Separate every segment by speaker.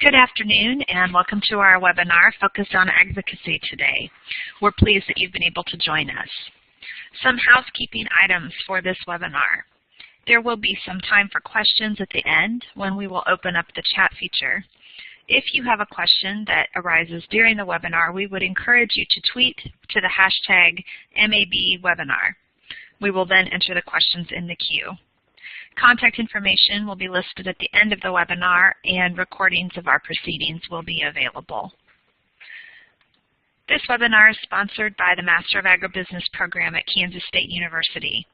Speaker 1: Good afternoon and welcome to our webinar focused on advocacy today. We're pleased that you've been able to join us. Some housekeeping items for this webinar. There will be some time for questions at the end when we will open up the chat feature. If you have a question that arises during the webinar, we would encourage you to tweet to the hashtag #MABWebinar. We will then enter the questions in the queue. Contact information will be listed at the end of the webinar, and recordings of our proceedings will be available. This webinar is sponsored by the Master of Agribusiness program at Kansas State University.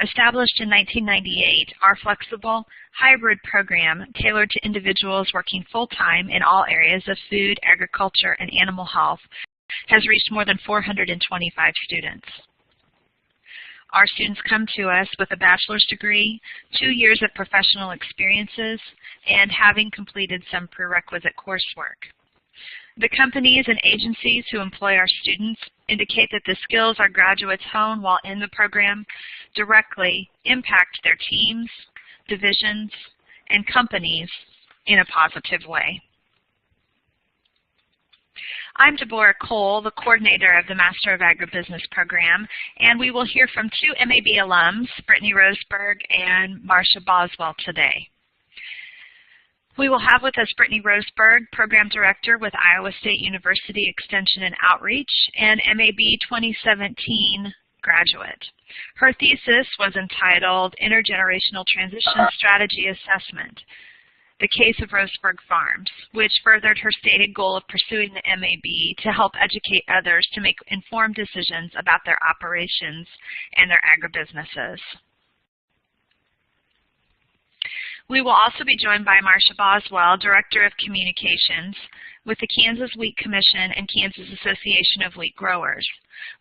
Speaker 1: Established in 1998, our flexible hybrid program tailored to individuals working full-time in all areas of food, agriculture, and animal health has reached more than 425 students. Our students come to us with a bachelor's degree, 2 years of professional experiences, and having completed some prerequisite coursework. The companies and agencies who employ our students indicate that the skills our graduates hone while in the program directly impact their teams, divisions, and companies in a positive way. I'm Deborah Cole, the coordinator of the Master of Agribusiness program, and we will hear from two MAB alums, Brittany Roseberg and Marcia Boswell, today. We will have with us Brittany Roseberg, Program Director with Iowa State University Extension and Outreach, and MAB 2017 graduate. Her thesis was entitled Intergenerational Transition Strategy Assessment, the Case of Roseberg Farms, which furthered her stated goal of pursuing the MAB to help educate others to make informed decisions about their operations and their agribusinesses. We will also be joined by Marcia Boswell, Director of Communications with the Kansas Wheat Commission and Kansas Association of Wheat Growers.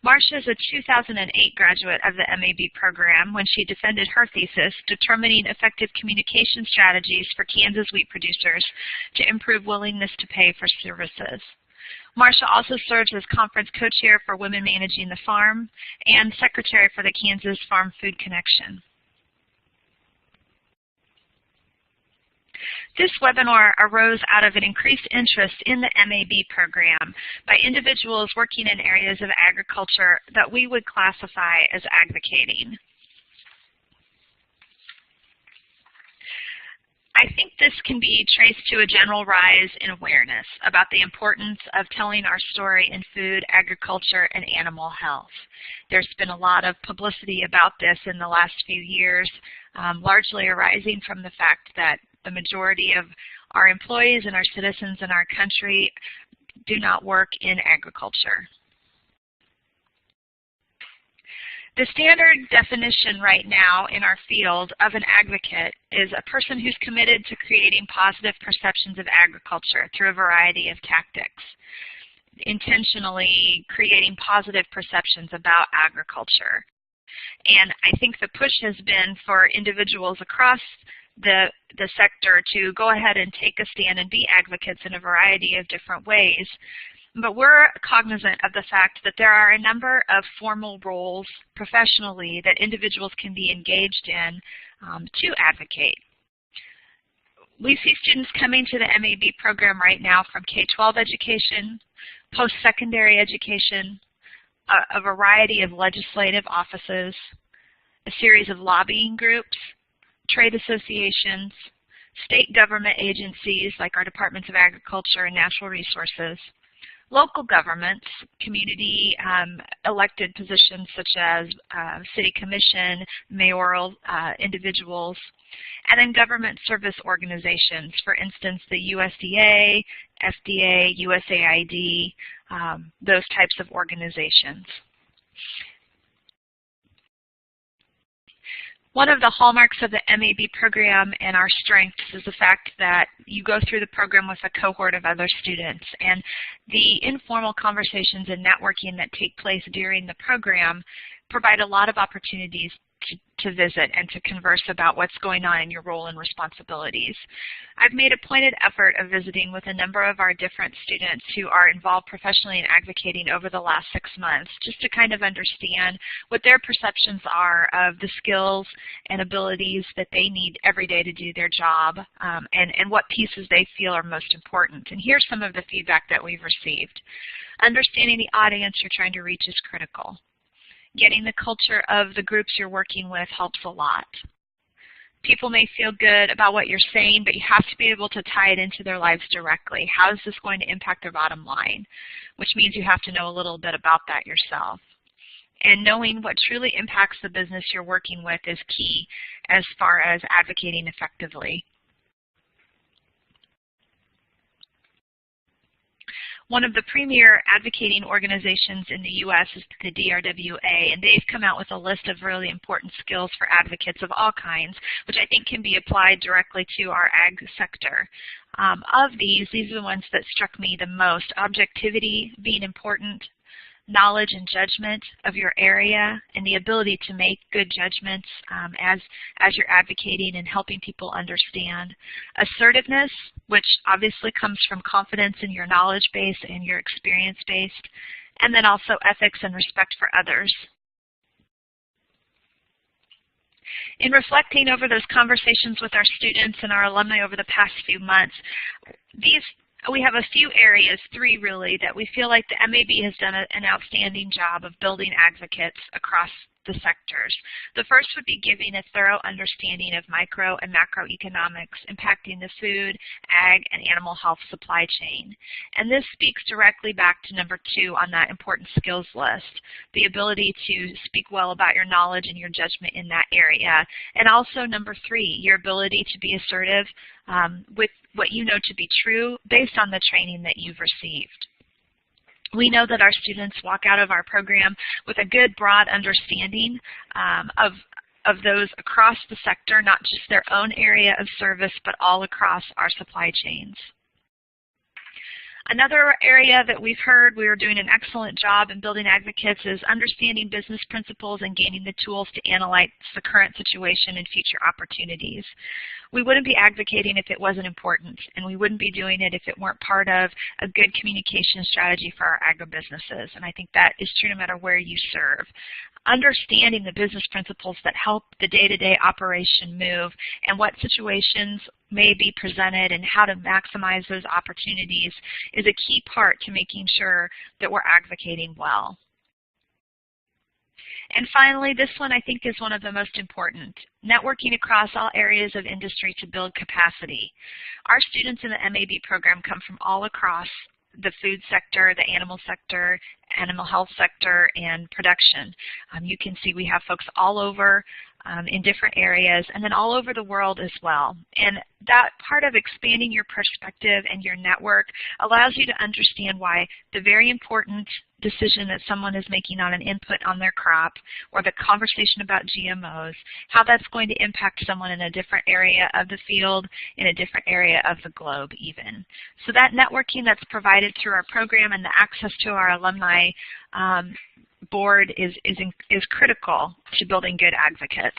Speaker 1: Marcia is a 2008 graduate of the MAB program when she defended her thesis, Determining Effective Communication Strategies for Kansas Wheat Producers to Improve Willingness to Pay for Services. Marcia also serves as conference co-chair for Women Managing the Farm and secretary for the Kansas Farm Food Connection. This webinar arose out of an increased interest in the MAB program by individuals working in areas of agriculture that we would classify as advocating. I think this can be traced to a general rise in awareness about the importance of telling our story in food, agriculture, and animal health. There's been a lot of publicity about this in the last few years, largely arising from the fact that the majority of our employees and our citizens in our country do not work in agriculture. The standard definition right now in our field of an advocate is a person who's committed to creating positive perceptions of agriculture through a variety of tactics, intentionally creating positive perceptions about agriculture. And I think the push has been for individuals across the sector to go ahead and take a stand and be advocates in a variety of different ways. But we're cognizant of the fact that there are a number of formal roles professionally that individuals can be engaged in to advocate. We see students coming to the MAB program right now from K-12 education, post-secondary education, a variety of legislative offices, a series of lobbying groups, trade associations, state government agencies like our Departments of Agriculture and Natural Resources, local governments, community elected positions such as city commission, mayoral individuals, and then government service organizations, for instance, the USDA, FDA, USAID, those types of organizations. One of the hallmarks of the MAB program and our strengths is the fact that you go through the program with a cohort of other students, and the informal conversations and networking that take place during the program provide a lot of opportunities to visit and to converse about what's going on in your role and responsibilities. I've made a pointed effort of visiting with a number of our different students who are involved professionally in advocating over the last 6 months, just to kind of understand what their perceptions are of the skills and abilities that they need every day to do their job, and what pieces they feel are most important. And here's some of the feedback that we've received. Understanding the audience you're trying to reach is critical. Getting the culture of the groups you're working with helps a lot. People may feel good about what you're saying, but you have to be able to tie it into their lives directly. How is this going to impact their bottom line? Which means you have to know a little bit about that yourself. And knowing what truly impacts the business you're working with is key as far as advocating effectively. One of the premier advocating organizations in the U.S. is the DRWA, and they've come out with a list of really important skills for advocates of all kinds, which I think can be applied directly to our ag sector. Of these are the ones that struck me the most. Objectivity being important, knowledge and judgment of your area, and the ability to make good judgments as you're advocating and helping people understand. Assertiveness, which obviously comes from confidence in your knowledge base and your experience base, and then also ethics and respect for others. In reflecting over those conversations with our students and our alumni over the past few months, we have a few areas, 3 really, that we feel like the MAB has done an outstanding job of building advocates across the sectors. The first would be giving a thorough understanding of micro and macroeconomics impacting the food, ag, and animal health supply chain. And this speaks directly back to number 2 on that important skills list, the ability to speak well about your knowledge and your judgment in that area. And also number 3, your ability to be assertive with what you know to be true based on the training that you've received. We know that our students walk out of our program with a good broad understanding of those across the sector, not just their own area of service, but all across our supply chains. Another area that we've heard we are doing an excellent job in building advocates is understanding business principles and gaining the tools to analyze the current situation and future opportunities. We wouldn't be advocating if it wasn't important, and we wouldn't be doing it if it weren't part of a good communication strategy for our agribusinesses, and I think that is true no matter where you serve. Understanding the business principles that help the day-to-day operation move and what situations may be presented and how to maximize those opportunities is a key part to making sure that we're advocating well. And finally, this one I think is one of the most important, networking across all areas of industry to build capacity. Our students in the MAB program come from all across the food sector, the animal sector, animal health sector, and production. You can see we have folks all over in different areas, and then all over the world as well. And that part of expanding your perspective and your network allows you to understand why the very important decision that someone is making on an input on their crop, or the conversation about GMOs, how that's going to impact someone in a different area of the field, in a different area of the globe even. So that networking that's provided through our program and the access to our alumni board is critical to building good advocates.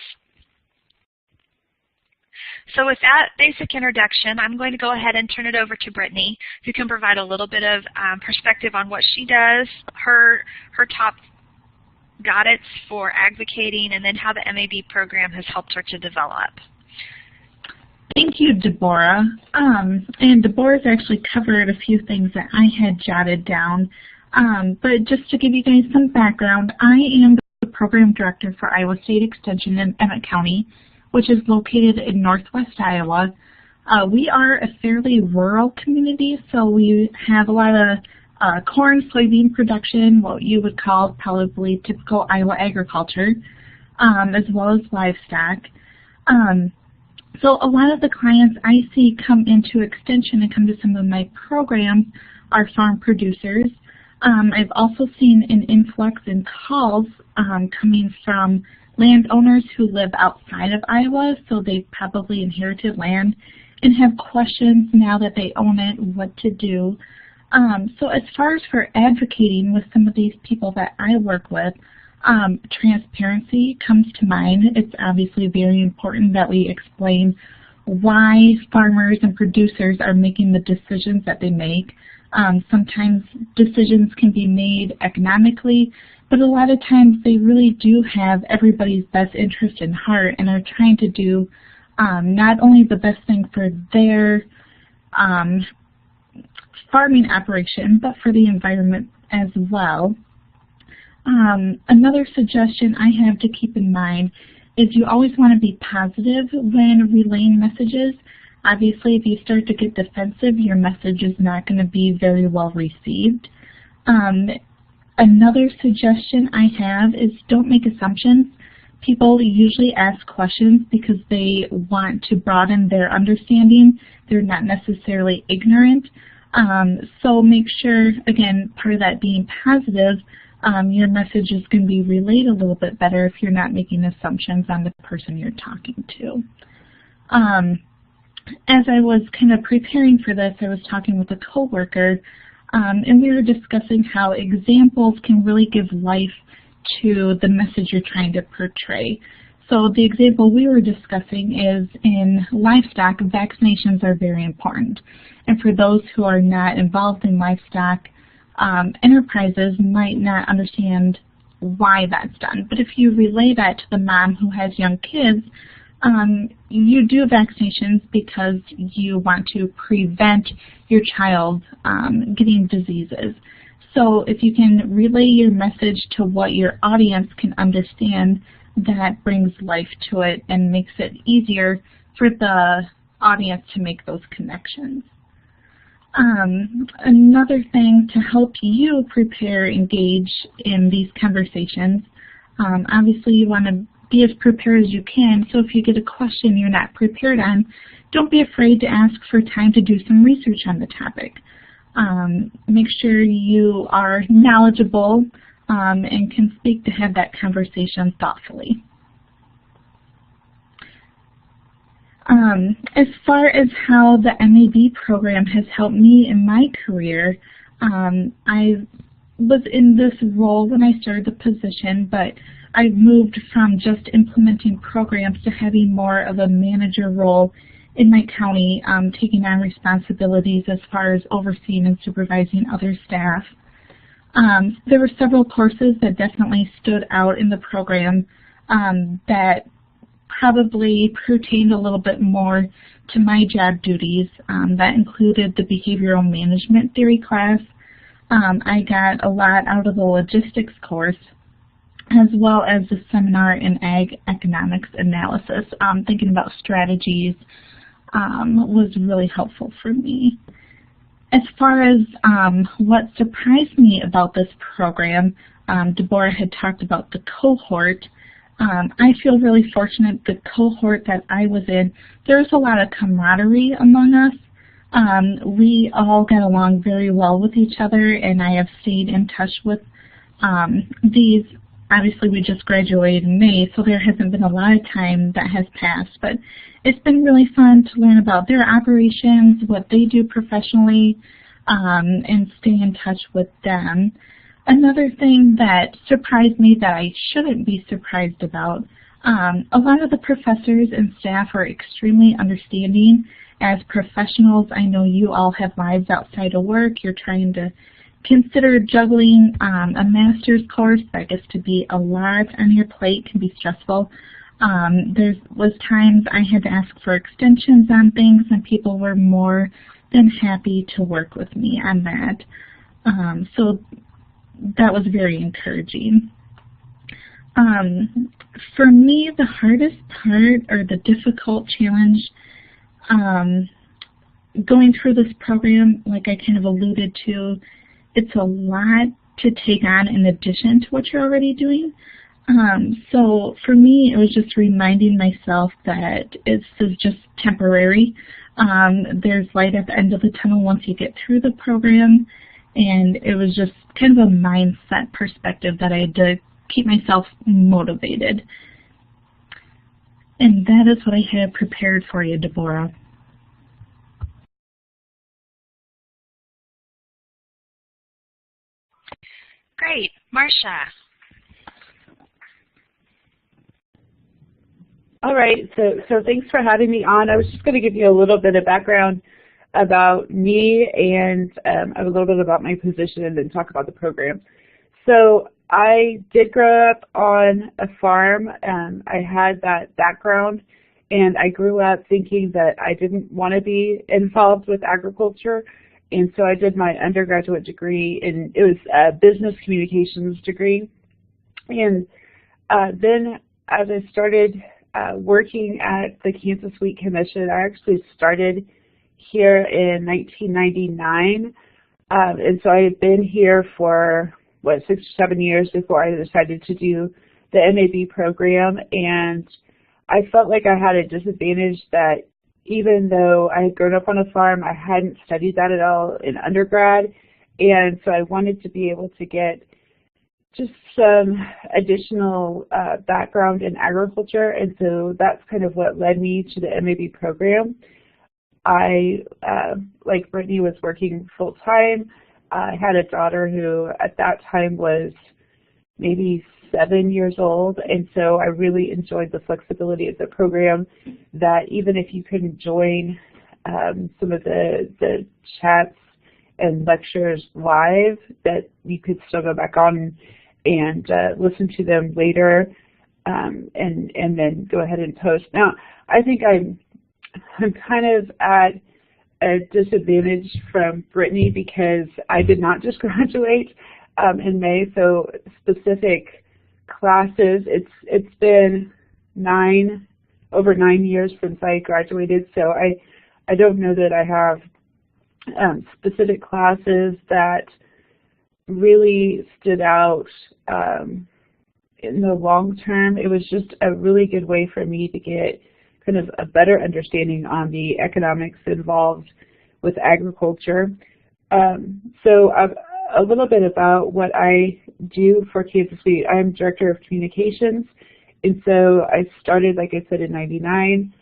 Speaker 1: So with that basic introduction, I'm going to go ahead and turn it over to Brittany, who can provide a little bit of perspective on what she does, her top guidance for advocating, and then how the MAB program has helped her to develop.
Speaker 2: Thank you, Deborah. And Deborah's actually covered a few things that I had jotted down. But just to give you guys some background, I am the program director for Iowa State Extension in Emmett County, which is located in northwest Iowa. We are a fairly rural community, so we have a lot of corn, soybean production, what you would call probably typical Iowa agriculture, as well as livestock. So a lot of the clients I see come into Extension and come to some of my programs are farm producers. I've also seen an influx in calls coming from landowners who live outside of Iowa, so they've probably inherited land and have questions now that they own it, what to do. So as far as for advocating with some of these people that I work with, Transparency comes to mind. It's obviously very important that we explain why farmers and producers are making the decisions that they make. Sometimes decisions can be made economically, but a lot of times they really do have everybody's best interest in heart and are trying to do not only the best thing for their farming operation, but for the environment as well. Another suggestion I have to keep in mind is you always want to be positive when relaying messages. Obviously, if you start to get defensive, your message is not going to be very well received. Another suggestion I have is don't make assumptions. People usually ask questions because they want to broaden their understanding. They're not necessarily ignorant. So make sure, again, part of that being positive, your message is going to be relayed a little bit better if you're not making assumptions on the person you're talking to. As I was kind of preparing for this, I was talking with a coworker, and we were discussing how examples can really give life to the message you're trying to portray. So the example we were discussing is in livestock, vaccinations are very important. And for those who are not involved in livestock, enterprises might not understand why that's done. But if you relay that to the mom who has young kids, you do vaccinations because you want to prevent your child getting diseases. So if you can relay your message to what your audience can understand, that brings life to it and makes it easier for the audience to make those connections. Another thing to help you prepare, engage in these conversations, obviously you want to be as prepared as you can, so if you get a question you're not prepared on, don't be afraid to ask for time to do some research on the topic. Make sure you are knowledgeable and can speak to have that conversation thoughtfully. As far as how the MAB program has helped me in my career, I was in this role when I started the position, but I moved from just implementing programs to having more of a manager role in my county, taking on responsibilities as far as overseeing and supervising other staff. There were several courses that definitely stood out in the program that probably pertained a little bit more to my job duties. That included the behavioral management theory class. I got a lot out of the logistics course, as well as the seminar in ag economics analysis. Thinking about strategies was really helpful for me. As far as what surprised me about this program, Deborah had talked about the cohort. I feel really fortunate the cohort that I was in, there was a lot of camaraderie among us. We all got along very well with each other, and I have stayed in touch with these. Obviously, we just graduated in May, so there hasn't been a lot of time that has passed, but it's been really fun to learn about their operations, what they do professionally, and stay in touch with them. Another thing that surprised me that I shouldn't be surprised about, a lot of the professors and staff are extremely understanding. As professionals, I know you all have lives outside of work. You're trying to consider juggling a master's course. That gets to be a lot on your plate, can be stressful. There was times I had to ask for extensions on things, and people were more than happy to work with me on that. So that was very encouraging. For me, the hardest part or the difficult challenge going through this program, like I kind of alluded to, it's a lot to take on in addition to what you're already doing. So for me, it was just reminding myself that this is just temporary. There's light at the end of the tunnel once you get through the program, and it was just kind of a mindset perspective that I had to keep myself motivated. And that is what I had prepared for you, Deborah.
Speaker 1: Great. Marcia.
Speaker 3: All right, so thanks for having me on. I was just going to give you a little bit of background about me and a little bit about my position and then talk about the program. So I did grow up on a farm. I had that background, and I grew up thinking that I didn't want to be involved with agriculture, and so I did my undergraduate degree, and it was a business communications degree. And then as I started working at the Kansas Wheat Commission, I actually started here in 1999, and so I had been here for, 6 or 7 years before I decided to do the MAB program, and I felt like I had a disadvantage that even though I had grown up on a farm, I hadn't studied that at all in undergrad, and so I wanted to be able to get just some additional background in agriculture, and so that's kind of what led me to the MAB program. I, like Brittany, was working full-time. I had a daughter who at that time was maybe 7 years old, and so I really enjoyed the flexibility of the program, that even if you couldn't join some of the chats and lectures live, that you could still go back on and listen to them later, and then go ahead and post. Now, I think I'm kind of at a disadvantage from Brittany because I did not just graduate in May, so specific classes, it's been over 9 years since I graduated, so I don't know that I have specific classes that really stood out in the long term. It was just a really good way for me to get kind of a better understanding on the economics involved with agriculture. So a little bit about what I do for Kansas Wheat. I'm Director of Communications, and so I started, like I said, in '99.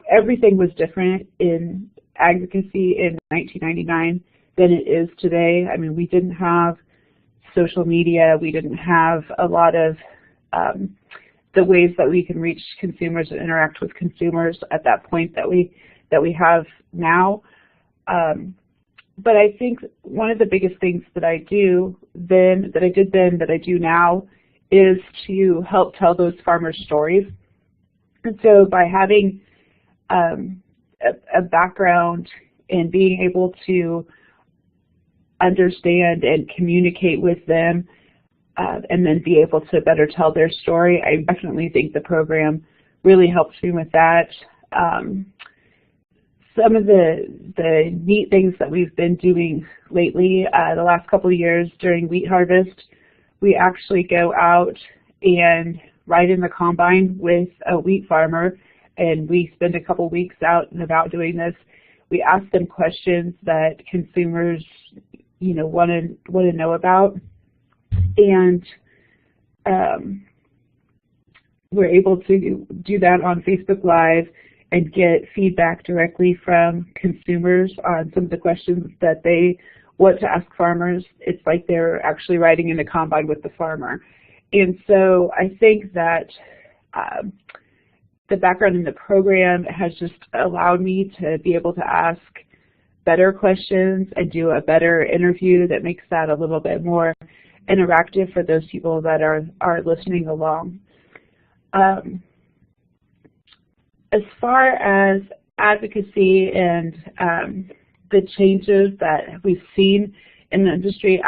Speaker 3: Everything was different in advocacy in 1999 than it is today. I mean, we didn't have social media. We didn't have a lot of the ways that we can reach consumers and interact with consumers at that point that we have now. But I think one of the biggest things that I do then, that I do now, is to help tell those farmers' stories. And so by having a background and being able to understand and communicate with them, and then be able to better tell their story, I definitely think the program really helps me with that. Some of the neat things that we've been doing lately, the last couple of years during wheat harvest, we actually go out and ride in the combine with a wheat farmer, and we spend a couple weeks out and about doing this. We ask them questions that consumers, want to know about, and we're able to do that on Facebook Live and get feedback directly from consumers on some of the questions that they want to ask farmers. It's like they're actually riding in a combine with the farmer. And so I think that the background in the program has just allowed me to be able to ask better questions and do a better interview that makes that a little bit more interactive for those people that are listening along. As far as advocacy and the changes that we've seen in the industry,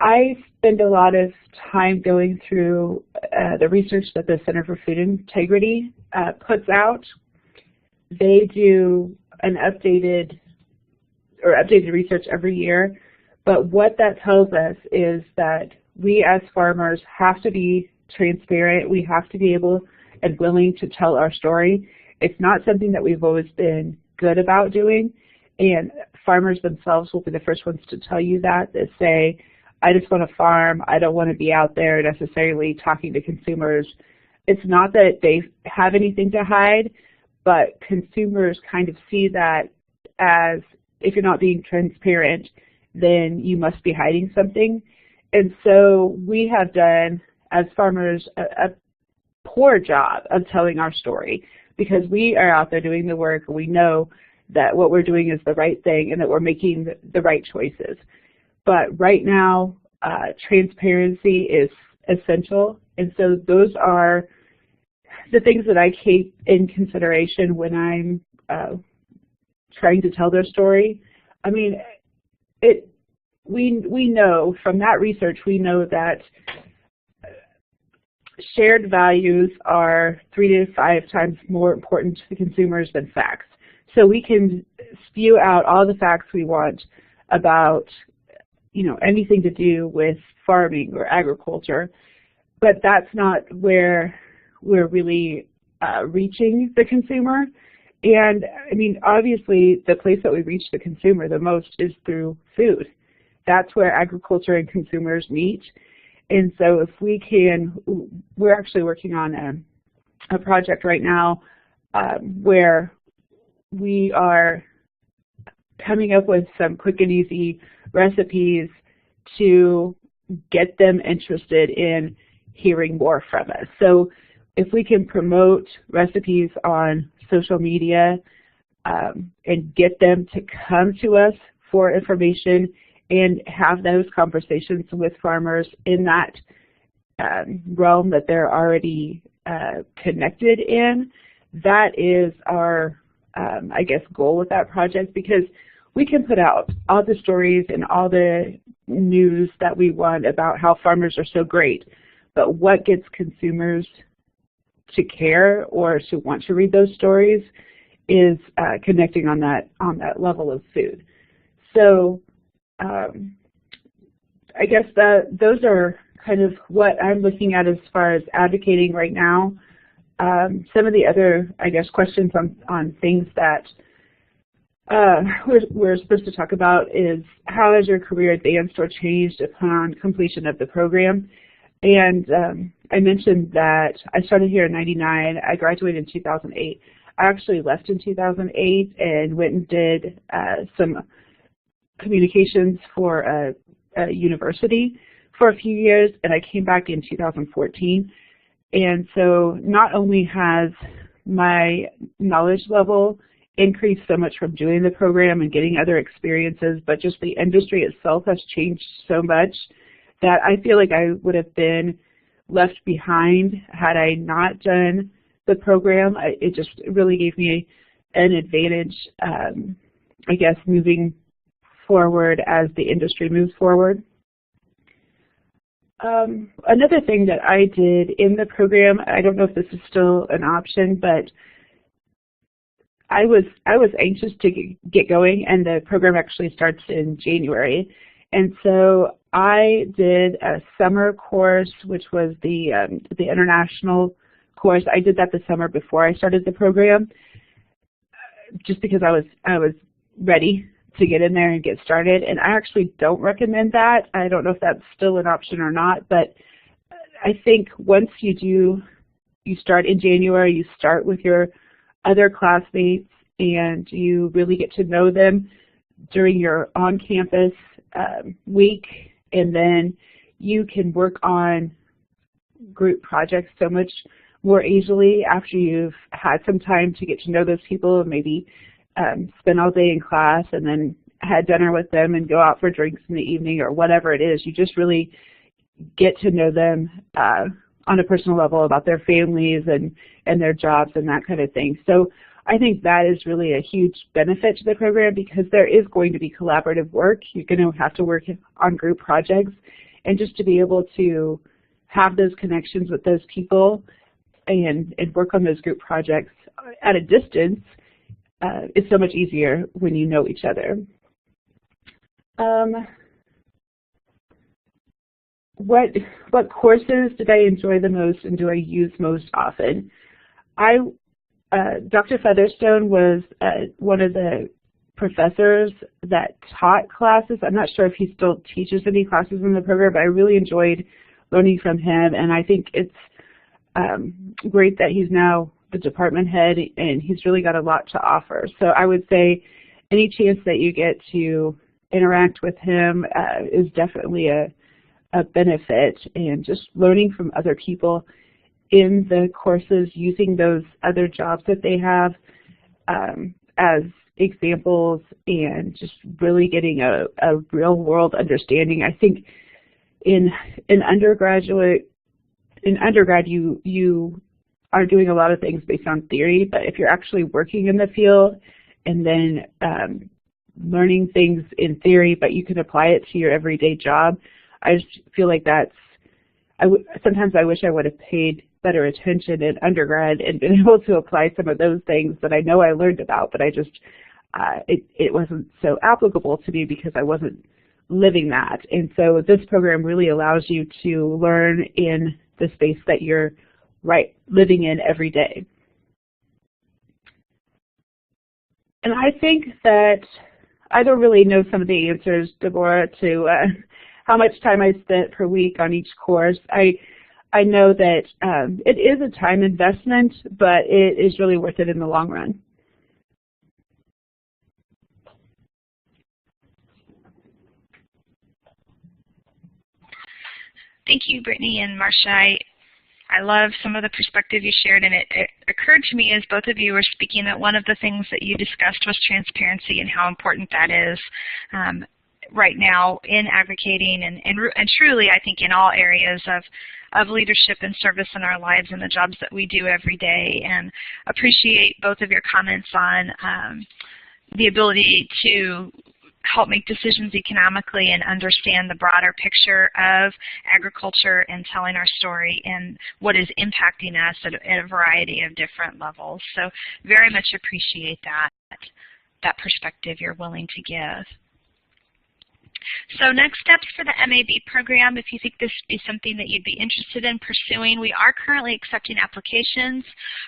Speaker 3: I spend a lot of time going through the research that the Center for Food Integrity puts out. They do an updated research every year, but what that tells us is that we as farmers have to be transparent. We have to be able and willing to tell our story. It's not something that we've always been good about doing, and farmers themselves will be the first ones to tell you that say, I just want to farm. I don't want to be out there necessarily talking to consumers. It's not that they have anything to hide, but consumers kind of see that as, if you're not being transparent, then you must be hiding something. And so we have done, as farmers, poor job of telling our story, because we are out there doing the work and we know that what we're doing is the right thing and that we're making the right choices. But right now, transparency is essential, and so those are the things that I keep in consideration when I'm trying to tell their story. I mean, we know from that research, we know that shared values are 3 to 5 times more important to the consumers than facts. So we can spew out all the facts we want about, you know, anything to do with farming or agriculture, but that's not where we're really reaching the consumer. And I mean, obviously, the place that we reach the consumer the most is through food. That's where agriculture and consumers meet. And so if we can, we're actually working on a project right now where we are coming up with some quick and easy recipes to get them interested in hearing more from us. So if we can promote recipes on social media and get them to come to us for information and have those conversations with farmers in that realm that they're already connected in, that is our, I guess, goal with that project, because we can put out all the stories and all the news that we want about how farmers are so great, but what gets consumers to care or to want to read those stories is connecting on that level of food. So I guess those are kind of what I'm looking at as far as advocating right now. Some of the other, I guess, questions on things that we're supposed to talk about is, how has your career advanced or changed upon completion of the program? And I mentioned that I started here in '99. I graduated in 2008. I actually left in 2008 and went and did some communications for a university for a few years, and I came back in 2014. And so not only has my knowledge level increased so much from doing the program and getting other experiences, but just the industry itself has changed so much that I feel like I would have been left behind had I not done the program. It just really gave me an advantage, I guess, moving forward as the industry moves forward. Another thing that I did in the program, I don't know if this is still an option, but I was anxious to get going, and the program actually starts in January. And so I did a summer course, which was the international course. I did that the summer before I started the program, just because I was ready to get in there and get started. And I actually don't recommend that. I don't know if that's still an option or not, but I think once you start in January, you start with your other classmates and you really get to know them during your on-campus week, and then you can work on group projects so much more easily after you've had some time to get to know those people, and maybe spend all day in class and then had dinner with them and go out for drinks in the evening or whatever it is. You just really get to know them on a personal level about their families and their jobs and that kind of thing. So I think that is really a huge benefit to the program, because there is going to be collaborative work. You're going to have to work on group projects, and just to be able to have those connections with those people and work on those group projects at a distance is so much easier when you know each other. What courses did I enjoy the most and do I use most often? Dr. Featherstone was one of the professors that taught classes. I'm not sure if he still teaches any classes in the program, but I really enjoyed learning from him, and I think it's great that he's now the department head, and he's really got a lot to offer. So I would say any chance that you get to interact with him is definitely a benefit, and just learning from other people in the courses using those other jobs that they have as examples and just really getting a real world understanding. I think in undergrad you are doing a lot of things based on theory, but if you're actually working in the field and then learning things in theory, but you can apply it to your everyday job, I just feel like sometimes I wish I would have paid better attention in undergrad and been able to apply some of those things that I know I learned about, but I just, it wasn't so applicable to me because I wasn't living that. And so this program really allows you to learn in the space that you're living in every day. And I think that I don't really know some of the answers, Deborah, to how much time I spent per week on each course. I know that it is a time investment, but it is really worth it in the long run.
Speaker 1: Thank you, Brittany and Marcia. I love some of the perspective you shared, and it occurred to me as both of you were speaking that one of the things that you discussed was transparency and how important that is right now in advocating and truly, I think, in all areas of leadership and service in our lives and the jobs that we do every day. And appreciate both of your comments on the ability to help make decisions economically and understand the broader picture of agriculture and telling our story and what is impacting us at a variety of different levels. So very much appreciate that perspective you're willing to give. So next steps for the MAB program, if you think this would be something that you'd be interested in pursuing, we are currently accepting applications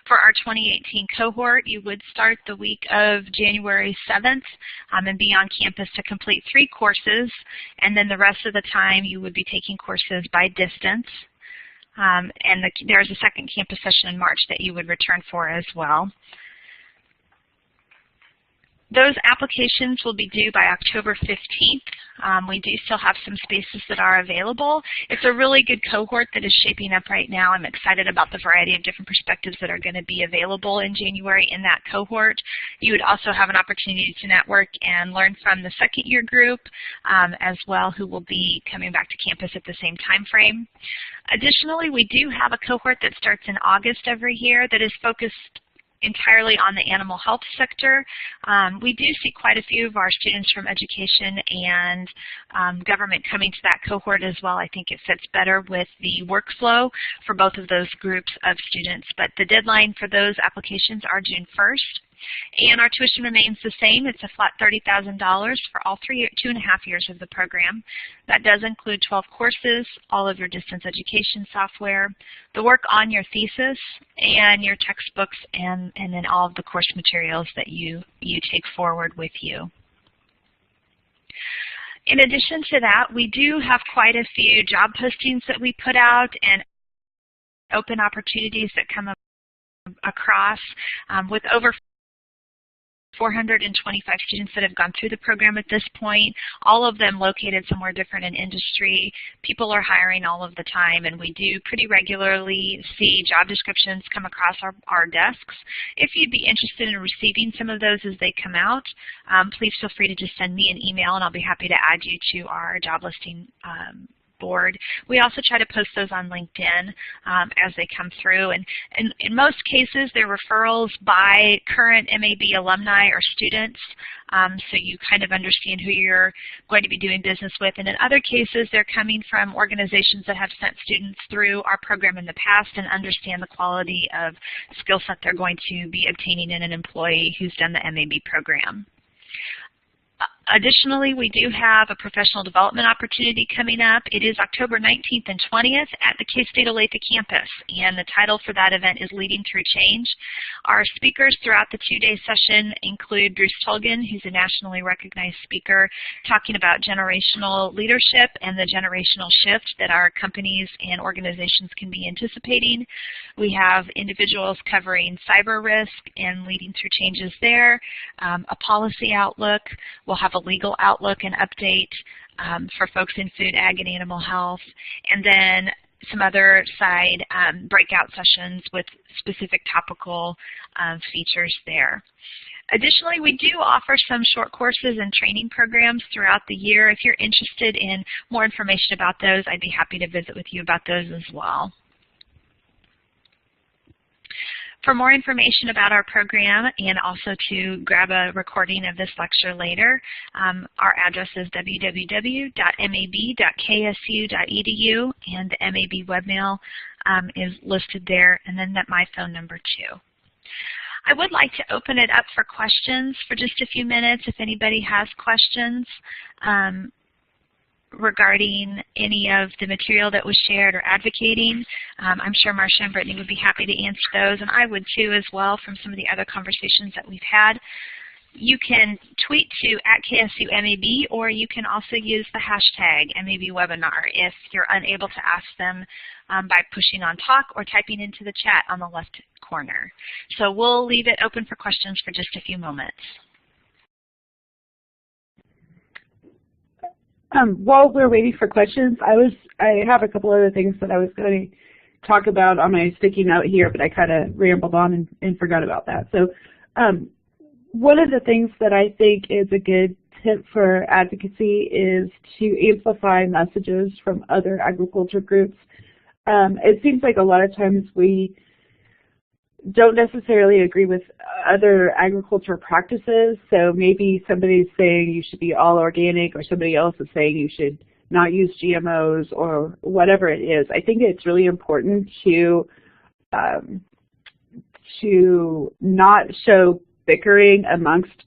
Speaker 1: for our 2018 cohort. You would start the week of January 7th and be on campus to complete 3 courses, and then the rest of the time you would be taking courses by distance. There's a second campus session in March that you would return for as well. Those applications will be due by October 15th. We do still have some spaces that are available. It's a really good cohort that is shaping up right now. I'm excited about the variety of different perspectives that are going to be available in January in that cohort. You would also have an opportunity to network and learn from the second year group as well, who will be coming back to campus at the same time frame. Additionally, we do have a cohort that starts in August every year that is focused entirely on the animal health sector. We do see quite a few of our students from education and government coming to that cohort as well. I think it fits better with the workflow for both of those groups of students. But the deadline for those applications are June 1st. And our tuition remains the same. It's a flat $30,000 for all 2.5 years of the program. That does include 12 courses, all of your distance education software, the work on your thesis, and your textbooks, and then all of the course materials that you take forward with you. In addition to that, we do have quite a few job postings that we put out and open opportunities that come across with over 425 students that have gone through the program at this point, all of them located somewhere different in industry. People are hiring all of the time, and we do pretty regularly see job descriptions come across our desks. If you'd be interested in receiving some of those as they come out, please feel free to just send me an email, and I'll be happy to add you to our job listing board. We also try to post those on LinkedIn as they come through, and in most cases they're referrals by current MAB alumni or students, so you kind of understand who you're going to be doing business with, and in other cases they're coming from organizations that have sent students through our program in the past and understand the quality of skill set they're going to be obtaining in an employee who's done the MAB program. Additionally, we do have a professional development opportunity coming up. It is October 19th and 20th at the K-State Olathe campus, and the title for that event is Leading Through Change. Our speakers throughout the 2-day session include Bruce Tulgan, who's a nationally recognized speaker, talking about generational leadership and the generational shift that our companies and organizations can be anticipating. We have individuals covering cyber risk and leading through changes there, a policy outlook. We'll have a legal outlook and update for folks in food, ag, and animal health. And then some other side breakout sessions with specific topical features there. Additionally, we do offer some short courses and training programs throughout the year. If you're interested in more information about those, I'd be happy to visit with you about those as well. For more information about our program and also to grab a recording of this lecture later, our address is www.mab.ksu.edu, and the MAB webmail is listed there, and then my phone number too. I would like to open it up for questions for just a few minutes if anybody has questions regarding any of the material that was shared or advocating. I'm sure Marcia and Brittany would be happy to answer those, and I would too as well from some of the other conversations that we've had. You can tweet to @KSUMAB, or you can also use the hashtag #MABWebinar if you're unable to ask them by pushing on talk or typing into the chat on the left corner. So we'll leave it open for questions for just a few moments.
Speaker 3: While we're waiting for questions, I have a couple other things that I was going to talk about on my sticky note here, but I kind of rambled on and forgot about that. So one of the things that I think is a good tip for advocacy is to amplify messages from other agriculture groups. It seems like a lot of times we don't necessarily agree with other agriculture practices, so maybe somebody's saying you should be all organic, or somebody else is saying you should not use GMOs, or whatever it is. I think it's really important to not show bickering amongst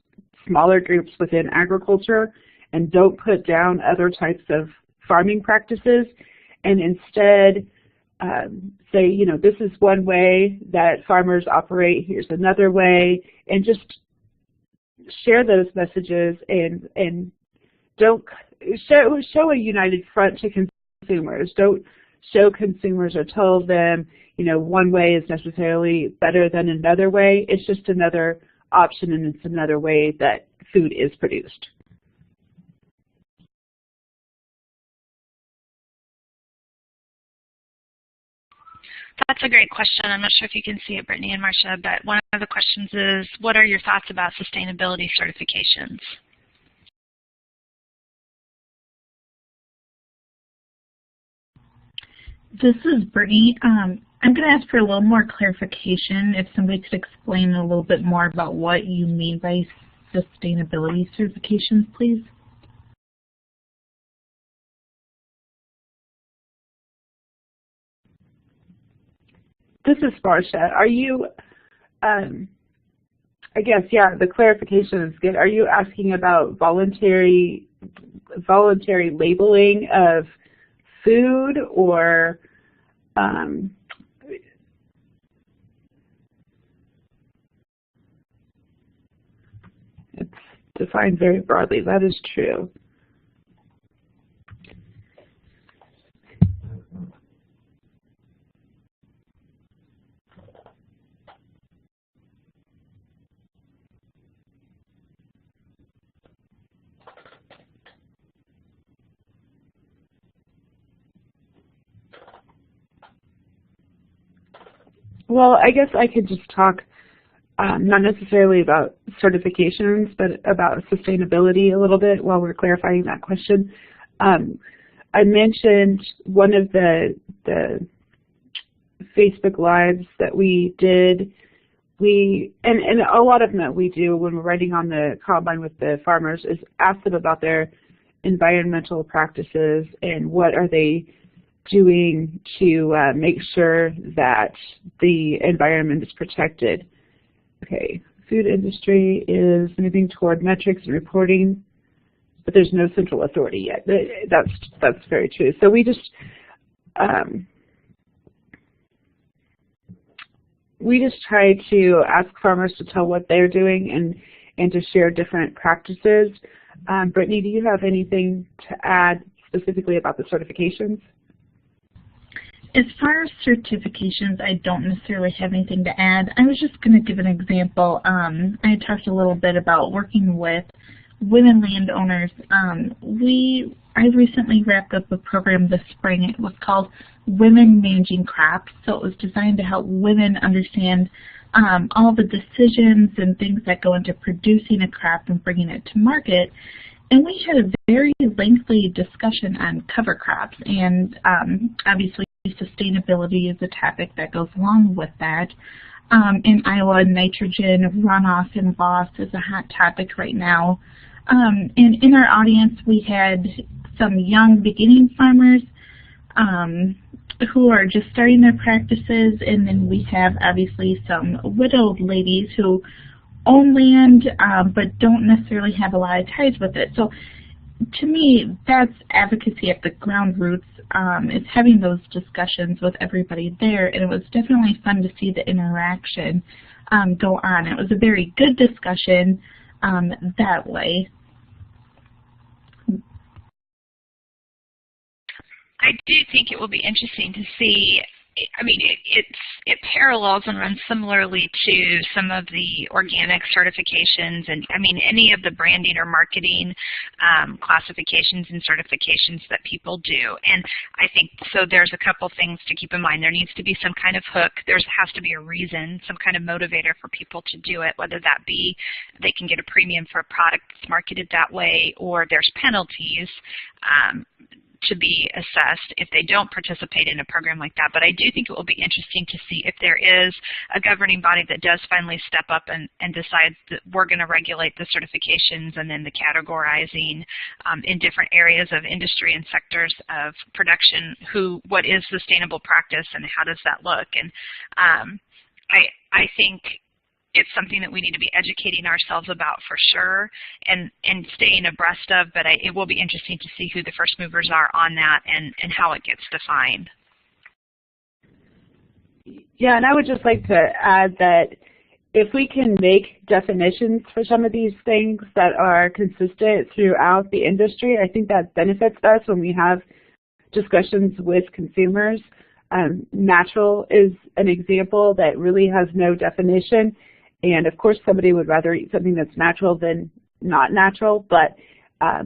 Speaker 3: smaller groups within agriculture, and don't put down other types of farming practices, and instead say, you know, this is one way that farmers operate, here's another way, and just share those messages, and don't show a united front to consumers. Don't show consumers or tell them, you know, one way is necessarily better than another way. It's just another option, and it's another way that food is produced.
Speaker 1: That's a great question. I'm not sure if you can see it, Brittany and Marcia, but one of the questions is, what are your thoughts about sustainability certifications?
Speaker 2: This is Brittany. I'm going to ask for a little more clarification. If somebody could explain a little bit more about what you mean by sustainability certifications, please.
Speaker 3: This is Marcia. Are you, I guess, yeah, the clarification is good. Are you asking about voluntary labeling of food, or it's defined very broadly. That is true. Well, I guess I could just talk not necessarily about certifications, but about sustainability a little bit while we're clarifying that question. I mentioned one of the Facebook Lives that we did. And a lot of them that we do when we're writing on the combine with the farmers is ask them about their environmental practices and what are they doing to make sure that the environment is protected. Okay, food industry is moving toward metrics and reporting, but there's no central authority yet. That's very true. So we just try to ask farmers to tell what they're doing and to share different practices. Brittany, do you have anything to add specifically about the certifications?
Speaker 2: As far as certifications, I don't necessarily have anything to add. I was just going to give an example. I talked a little bit about working with women landowners. We I recently wrapped up a program this spring. It was called Women Managing Crops. So it was designed to help women understand all the decisions and things that go into producing a crop and bringing it to market. And we had a very lengthy discussion on cover crops, and obviously sustainability is a topic that goes along with that. In Iowa, nitrogen runoff and loss is a hot topic right now. And in our audience, we had some young beginning farmers who are just starting their practices, and then we have obviously some widowed ladies who own land but don't necessarily have a lot of ties with it. So to me, that's advocacy at the ground roots, is having those discussions with everybody there, and it was definitely fun to see the interaction go on. It was a very good discussion that way.
Speaker 1: I do think it will be interesting to see. I mean, it parallels and runs similarly to some of the organic certifications, and I mean any of the branding or marketing classifications and certifications that people do. And I think so. There's a couple things to keep in mind. There needs to be some kind of hook. There has to be a reason, some kind of motivator for people to do it, whether that be they can get a premium for a product that's marketed that way, or there's penalties to be assessed if they don't participate in a program like that. But I do think it will be interesting to see if there is a governing body that does finally step up and decides that we're going to regulate the certifications and then the categorizing in different areas of industry and sectors of production, what is sustainable practice and how does that look. And I think it's something that we need to be educating ourselves about for sure and staying abreast of, but it will be interesting to see who the first movers are on that and how it gets defined.
Speaker 3: Yeah, and I would just like to add that if we can make definitions for some of these things that are consistent throughout the industry, I think that benefits us when we have discussions with consumers. Natural is an example that really has no definition. And of course, somebody would rather eat something that's natural than not natural, but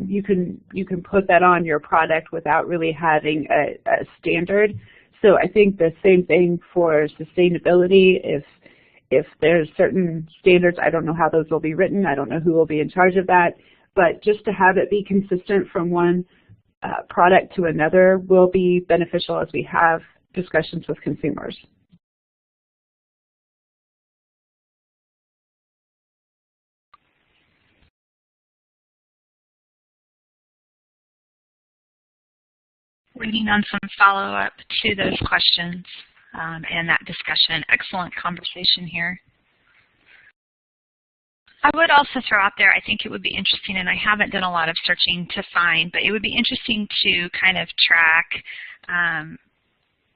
Speaker 3: you can put that on your product without really having a standard. So I think the same thing for sustainability. If there's certain standards, I don't know how those will be written. I don't know who will be in charge of that. But just to have it be consistent from one product to another will be beneficial as we have discussions with consumers.
Speaker 1: Waiting on some follow-up to those questions and that discussion. Excellent conversation here. I would also throw out there, I think it would be interesting, and I haven't done a lot of searching to find, but it would be interesting to kind of track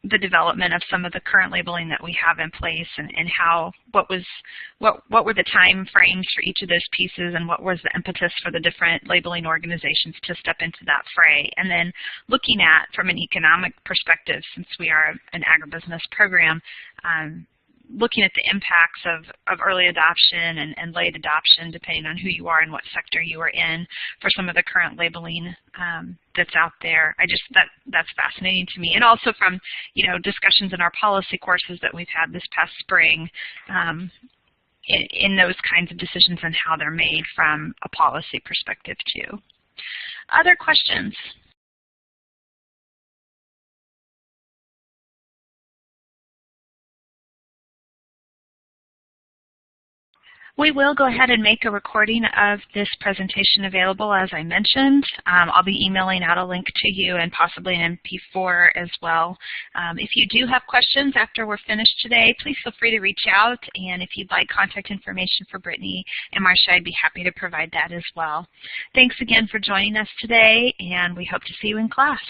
Speaker 1: the development of some of the current labeling that we have in place, and what were the time frames for each of those pieces, and what was the impetus for the different labeling organizations to step into that fray. And then looking at, from an economic perspective, since we are an agribusiness program, looking at the impacts of early adoption and late adoption, depending on who you are and what sector you are in, for some of the current labeling that's out there. That's fascinating to me. And also from discussions in our policy courses that we've had this past spring, in those kinds of decisions and how they're made from a policy perspective too. Other questions? We will go ahead and make a recording of this presentation available, as I mentioned. I'll be emailing out a link to you and possibly an MP4 as well. If you do have questions after we're finished today, please feel free to reach out. And if you'd like contact information for Brittany and Marcia, I'd be happy to provide that as well. Thanks again for joining us today, and we hope to see you in class.